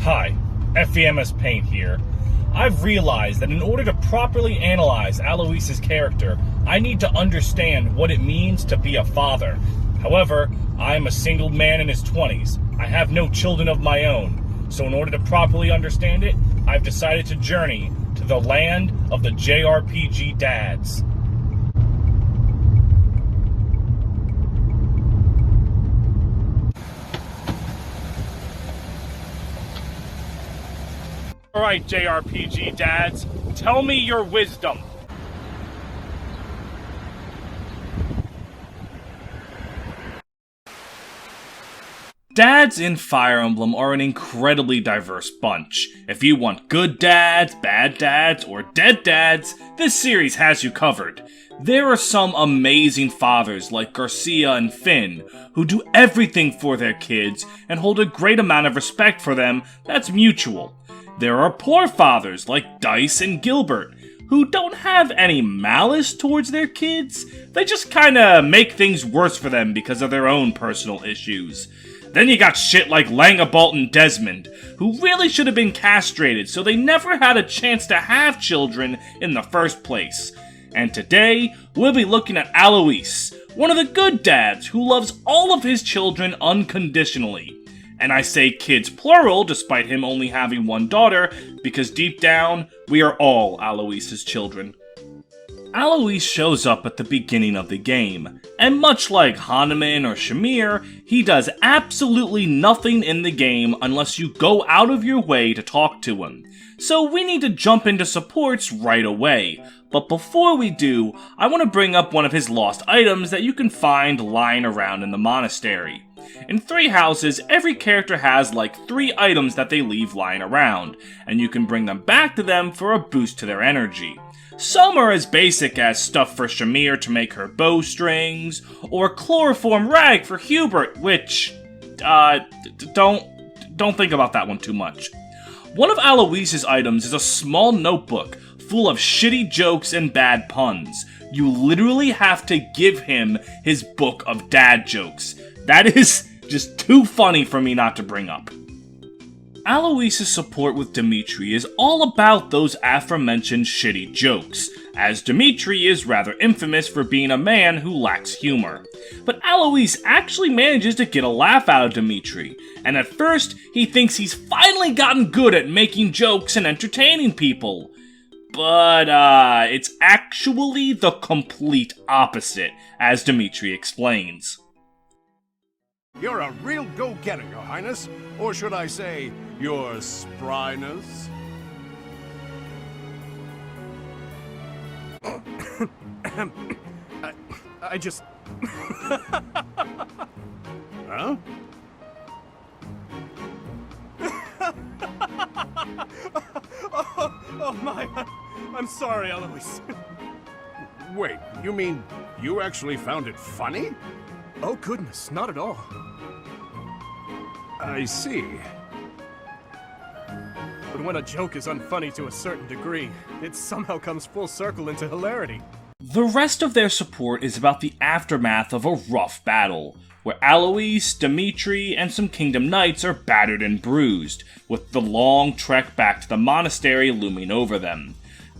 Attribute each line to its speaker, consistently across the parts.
Speaker 1: Hi, FEMS Paint here. I've realized that in order to properly analyze Alois's character, I need to understand what it means to be a father. However, I am a single man in his 20s. I have no children of my own. So in order to properly understand it, I've decided to journey to the land of the JRPG dads. Alright, JRPG dads, tell me your wisdom. Dads in Fire Emblem are an incredibly diverse bunch. If you want good dads, bad dads, or dead dads, this series has you covered. There are some amazing fathers like Garcia and Finn, who do everything for their kids and hold a great amount of respect for them that's mutual. There are poor fathers like Dice and Gilbert, who don't have any malice towards their kids. They just kinda make things worse for them because of their own personal issues. Then you got shit like Langabalt and Desmond, who really should have been castrated so they never had a chance to have children in the first place. And today, we'll be looking at Alois, one of the good dads who loves all of his children unconditionally. And I say kids plural, despite him only having one daughter, because deep down, we are all Alois's children. Alois shows up at the beginning of the game, and much like Hanuman or Shamir, he does absolutely nothing in the game unless you go out of your way to talk to him. So we need to jump into supports right away. But before we do, I want to bring up one of his lost items that you can find lying around in the monastery. In 3 houses, every character has like 3 items that they leave lying around, and you can bring them back to them for a boost to their energy. Some are as basic as stuff for Shamir to make her bowstrings, or chloroform rag for Hubert, which, don't think about that one too much. One of Alois's items is a small notebook full of shitty jokes and bad puns. You literally have to give him his book of dad jokes. That is just too funny for me not to bring up. Alois's support with Dimitri is all about those aforementioned shitty jokes, as Dimitri is rather infamous for being a man who lacks humor. But Alois actually manages to get a laugh out of Dimitri, and at first he thinks he's finally gotten good at making jokes and entertaining people. But, it's actually the complete opposite, as Dimitri explains.
Speaker 2: You're a real go-getter, Your Highness. Or should I say, Your Spryness? I just... Huh? oh my... I'm sorry, Alois. Wait, you mean you actually found it funny? Oh goodness, not at all. I see. But when a joke is unfunny to a certain degree, it somehow comes full circle into hilarity.
Speaker 1: The rest of their support is about the aftermath of a rough battle, where Alois, Dimitri, and some Kingdom Knights are battered and bruised, with the long trek back to the monastery looming over them.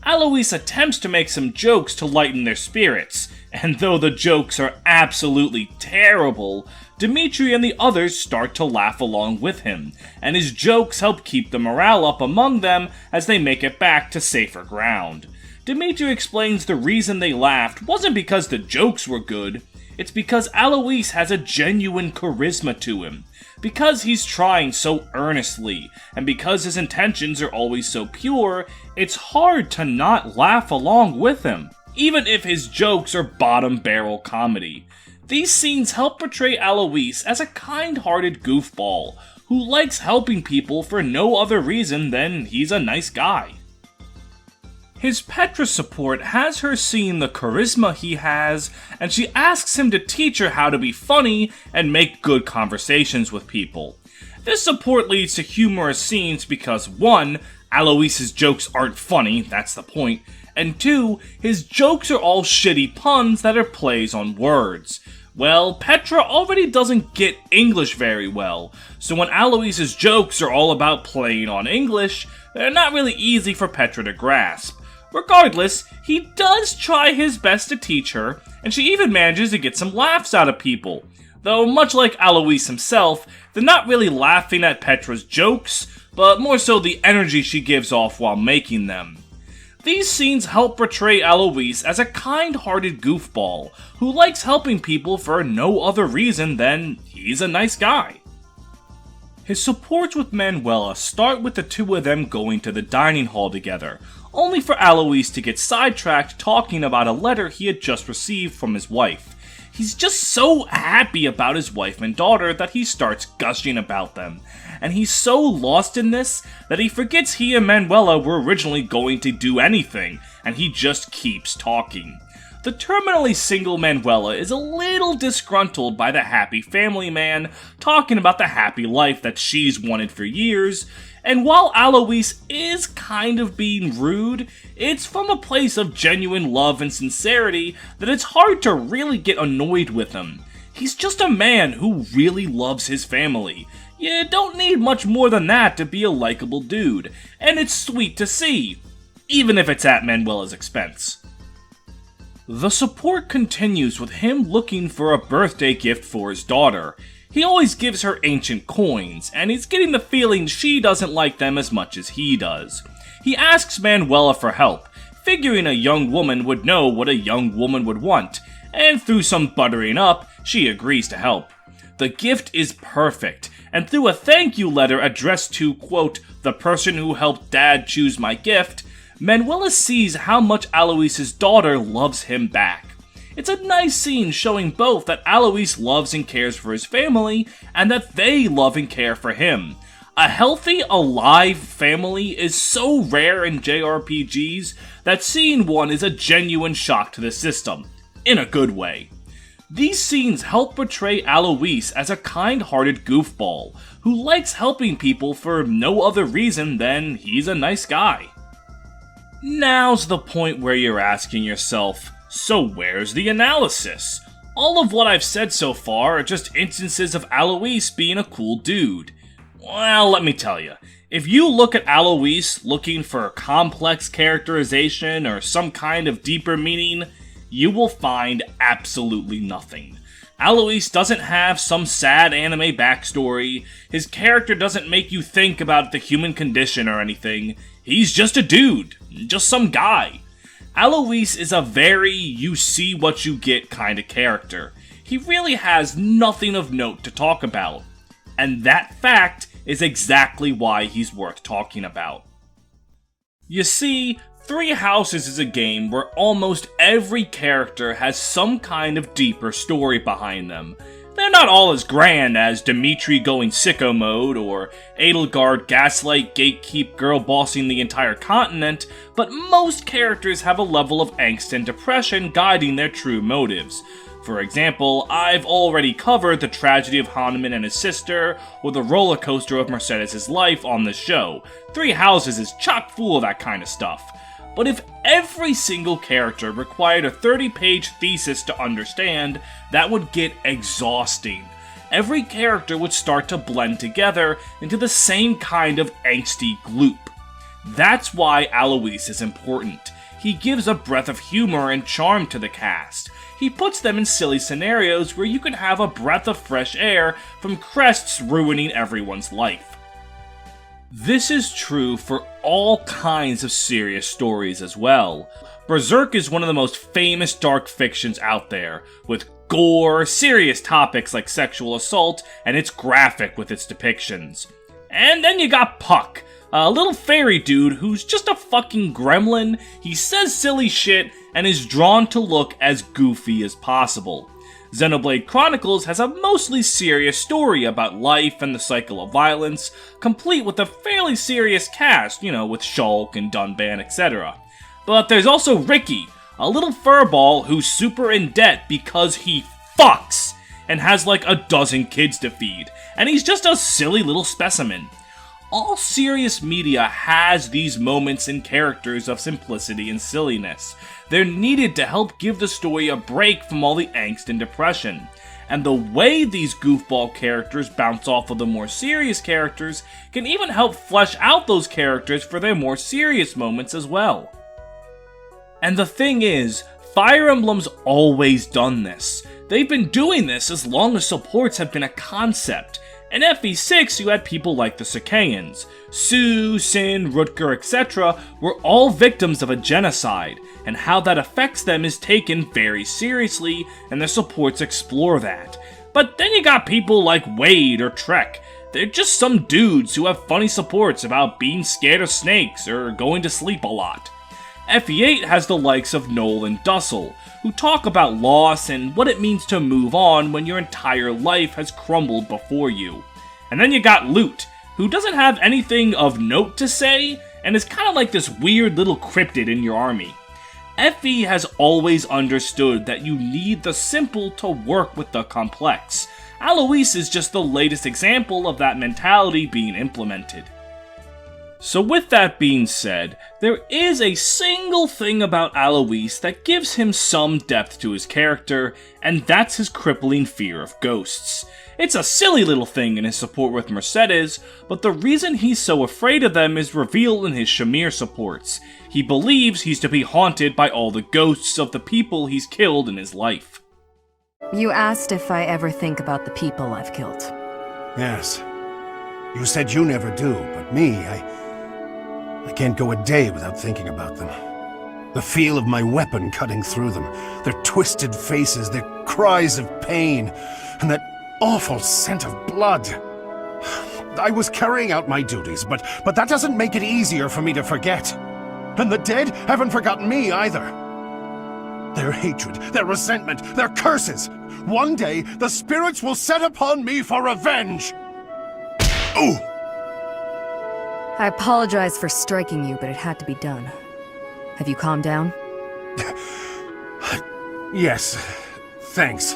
Speaker 1: Alois attempts to make some jokes to lighten their spirits, and though the jokes are absolutely terrible, Dimitri and the others start to laugh along with him, and his jokes help keep the morale up among them as they make it back to safer ground. Dimitri explains the reason they laughed wasn't because the jokes were good, it's because Alois has a genuine charisma to him, because he's trying so earnestly, and because his intentions are always so pure, it's hard to not laugh along with him, even if his jokes are bottom-barrel comedy. These scenes help portray Alois as a kind-hearted goofball, who likes helping people for no other reason than he's a nice guy. His Petra support has her seeing the charisma he has, and she asks him to teach her how to be funny and make good conversations with people. This support leads to humorous scenes because 1. Alois's jokes aren't funny, that's the point, and 2. His jokes are all shitty puns that are plays on words. Well, Petra already doesn't get English very well, so when Alois's jokes are all about playing on English, they're not really easy for Petra to grasp. Regardless, he does try his best to teach her, and she even manages to get some laughs out of people. Though, much like Alois himself, they're not really laughing at Petra's jokes, but more so the energy she gives off while making them. These scenes help portray Alois as a kind-hearted goofball who likes helping people for no other reason than he's a nice guy. His supports with Manuela start with the two of them going to the dining hall together, only for Alois to get sidetracked talking about a letter he had just received from his wife. He's just so happy about his wife and daughter that he starts gushing about them, and he's so lost in this that he forgets he and Manuela were originally going to do anything, and he just keeps talking. The terminally single Manuela is a little disgruntled by the happy family man talking about the happy life that she's wanted for years, and while Alois is kind of being rude, it's from a place of genuine love and sincerity that it's hard to really get annoyed with him. He's just a man who really loves his family. You don't need much more than that to be a likable dude, and it's sweet to see, even if it's at Manuela's expense. The support continues with him looking for a birthday gift for his daughter. He always gives her ancient coins, and he's getting the feeling she doesn't like them as much as he does. He asks Manuela for help, figuring a young woman would know what a young woman would want, and through some buttering up, she agrees to help. The gift is perfect, and through a thank you letter addressed to, quote, the person who helped Dad choose my gift, Manuela sees how much Alois's daughter loves him back. It's a nice scene showing both that Alois loves and cares for his family, and that they love and care for him. A healthy, alive family is so rare in JRPGs that seeing one is a genuine shock to the system, in a good way. These scenes help portray Alois as a kind-hearted goofball, who likes helping people for no other reason than he's a nice guy. Now's the point where you're asking yourself, so where's the analysis? All of what I've said so far are just instances of Alois being a cool dude. Well, let me tell you, if you look at Alois looking for complex characterization or some kind of deeper meaning, you will find absolutely nothing. Alois doesn't have some sad anime backstory, his character doesn't make you think about the human condition or anything, he's just a dude, just some guy. Alois is a very you see what you get kind of character. He really has nothing of note to talk about. And that fact is exactly why he's worth talking about. You see, Three Houses is a game where almost every character has some kind of deeper story behind them. They're not all as grand as Dimitri going sicko mode or Edelgard gaslight gatekeep girl bossing the entire continent, but most characters have a level of angst and depression guiding their true motives. For example, I've already covered the tragedy of Hahnemann and his sister, or the roller coaster of Mercedes' life on this show. Three Houses is chock full of that kind of stuff. But if every single character required a 30-page thesis to understand, that would get exhausting. Every character would start to blend together into the same kind of angsty gloop. That's why Alois is important. He gives a breath of humor and charm to the cast. He puts them in silly scenarios where you can have a breath of fresh air from crests ruining everyone's life. This is true for all kinds of serious stories as well. Berserk is one of the most famous dark fictions out there, with gore, serious topics like sexual assault, and it's graphic with its depictions. And then you got Puck, a little fairy dude who's just a fucking gremlin. He says silly shit and is drawn to look as goofy as possible. Xenoblade Chronicles has a mostly serious story about life and the cycle of violence, complete with a fairly serious cast, with Shulk and Dunban, etc. But there's also Ricky, a little furball who's super in debt because he fucks, and has like a dozen kids to feed, and he's just a silly little specimen. All serious media has these moments and characters of simplicity and silliness. They're needed to help give the story a break from all the angst and depression. and the way these goofball characters bounce off of the more serious characters can even help flesh out those characters for their more serious moments as well. And the thing is, Fire Emblem's always done this. They've been doing this as long as supports have been a concept. In FE6, you had people like the Sacaeans. Sue, Sin, Rutger, etc. were all victims of a genocide, and how that affects them is taken very seriously, and their supports explore that. But then you got people like Wade or Trek. They're just some dudes who have funny supports about being scared of snakes or going to sleep a lot. FE8 has the likes of Noel and Dussel, who talk about loss and what it means to move on when your entire life has crumbled before you. And then you got Lute, who doesn't have anything of note to say, and is kind of like this weird little cryptid in your army. FE has always understood that you need the simple to work with the complex. Alois is just the latest example of that mentality being implemented. So with that being said, there is a single thing about Alois that gives him some depth to his character, and that's his crippling fear of ghosts. It's a silly little thing in his support with Mercedes, but the reason he's so afraid of them is revealed in his Shamir supports. He believes he's to be haunted by all the ghosts of the people he's killed in his life.
Speaker 3: You asked if I ever think about the people I've killed.
Speaker 2: Yes. You said you never do, but me, I can't go a day without thinking about them. The feel of my weapon cutting through them, their twisted faces, their cries of pain, and that awful scent of blood. I was carrying out my duties, but that doesn't make it easier for me to forget. And the dead haven't forgotten me either. Their hatred, their resentment, their curses. One day, the spirits will set upon me for revenge. Ooh!
Speaker 3: I apologize for striking you, but it had to be done. Have you calmed down?
Speaker 2: Yes, thanks.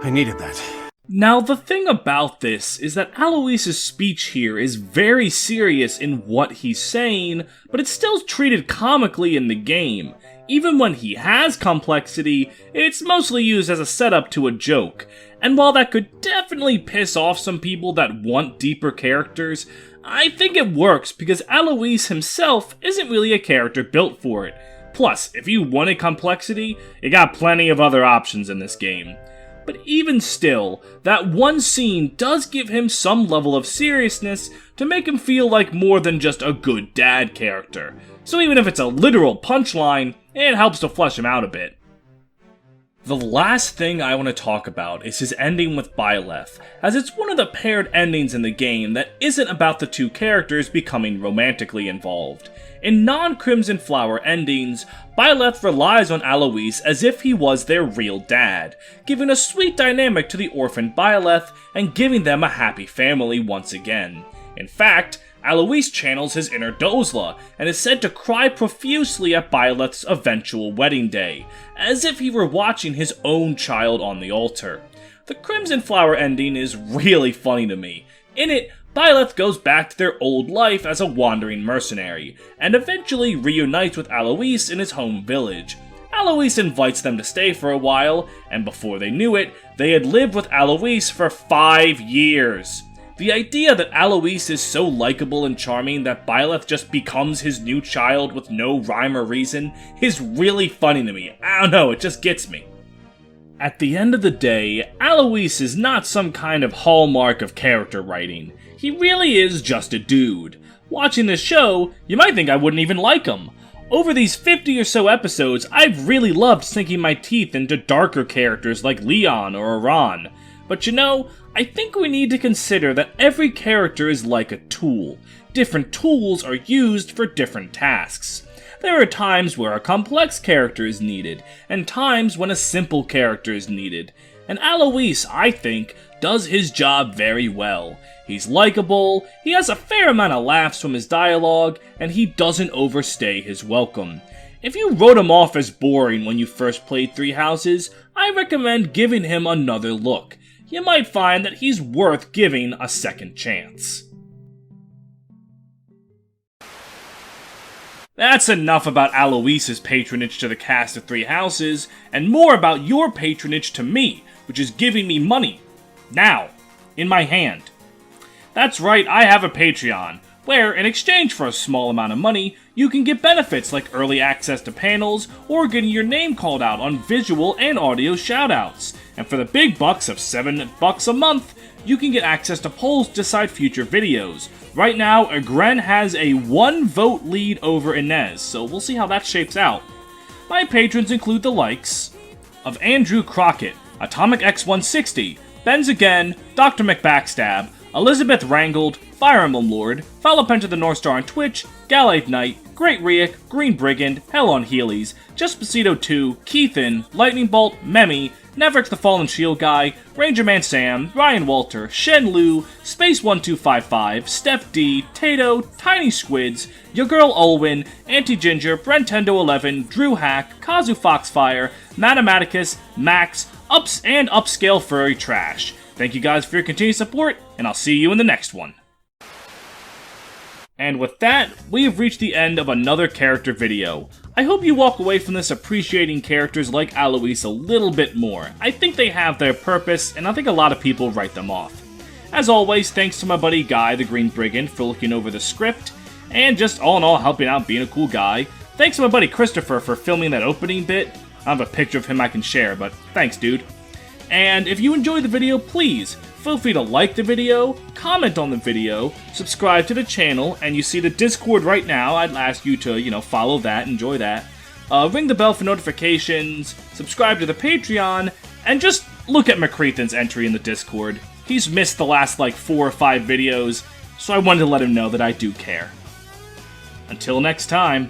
Speaker 2: I needed that.
Speaker 1: Now, the thing about this is that Alois' speech here is very serious in what he's saying, but it's still treated comically in the game. Even when he has complexity, it's mostly used as a setup to a joke. And while that could definitely piss off some people that want deeper characters, I think it works because Alois himself isn't really a character built for it. Plus, if you wanted complexity, you got plenty of other options in this game. But even still, that one scene does give him some level of seriousness to make him feel like more than just a good dad character. So even if it's a literal punchline, it helps to flesh him out a bit. The last thing I want to talk about is his ending with Byleth, as it's one of the paired endings in the game that isn't about the two characters becoming romantically involved. In non-Crimson Flower endings, Byleth relies on Alois as if he was their real dad, giving a sweet dynamic to the orphaned Byleth and giving them a happy family once again. In fact, Alois channels his inner Dozla, and is said to cry profusely at Byleth's eventual wedding day, as if he were watching his own child on the altar. The Crimson Flower ending is really funny to me. In it, Byleth goes back to their old life as a wandering mercenary, and eventually reunites with Alois in his home village. Alois invites them to stay for a while, and before they knew it, they had lived with Alois for 5 years. The idea that Alois is so likable and charming that Byleth just becomes his new child with no rhyme or reason is really funny to me. I don't know, it just gets me. At the end of the day, Alois is not some kind of hallmark of character writing. He really is just a dude. Watching this show, you might think I wouldn't even like him. Over these 50 or so episodes, I've really loved sinking my teeth into darker characters like Leon or Iran. But you know, I think we need to consider that every character is like a tool. Different tools are used for different tasks. There are times where a complex character is needed, and times when a simple character is needed. And Alois, I think, does his job very well. He's likable, he has a fair amount of laughs from his dialogue, and he doesn't overstay his welcome. If you wrote him off as boring when you first played Three Houses, I recommend giving him another look. You might find that he's worth giving a second chance. That's enough about Alois's patronage to the cast of Three Houses, and more about your patronage to me, which is giving me money. Now, in my hand. That's right, I have a Patreon, where, in exchange for a small amount of money, you can get benefits like early access to panels, or getting your name called out on visual and audio shoutouts. And for the big bucks of $7 a month, you can get access to polls to decide future videos. Right now, Agren has a 1-vote lead over Inez, so we'll see how that shapes out. My patrons include the likes of Andrew Crockett, Atomic X160, Benz Again, Dr. McBackstab, Elizabeth Wrangled, Fire Emblem Lord, Falopenta the North Star on Twitch, Galate Knight, Great Riek, Green Brigand, Hell on Heelys, Justpacito 2, Keithan, Lightning Bolt, Memi, Nevrix the Fallen Shield Guy, Ranger Man Sam, Ryan Walter, Shen Lu, Space1255, Steph D, Tato, Tiny Squids, Your Girl Olwyn, Anti-Ginger, Brentendo11, Drew Hack, Kazu Foxfire, Mathematicus, Max, Ups and Upscale Furry Trash. Thank you guys for your continued support, and I'll see you in the next one. And with that, we have reached the end of another character video. I hope you walk away from this appreciating characters like Alois a little bit more. I think they have their purpose, and I think a lot of people write them off. As always, thanks to my buddy Guy, the Green Brigand, for looking over the script, and just all in all helping out being a cool guy. Thanks to my buddy Christopher for filming that opening bit. I have a picture of him I can share, but thanks, dude. And if you enjoyed the video, please feel free to like the video, comment on the video, subscribe to the channel, and you see the Discord right now. I'd ask you to, follow that, enjoy that. Ring the bell for notifications, subscribe to the Patreon, and just look at McCreathan's entry in the Discord. He's missed the last, 4 or 5 videos, so I wanted to let him know that I do care. Until next time.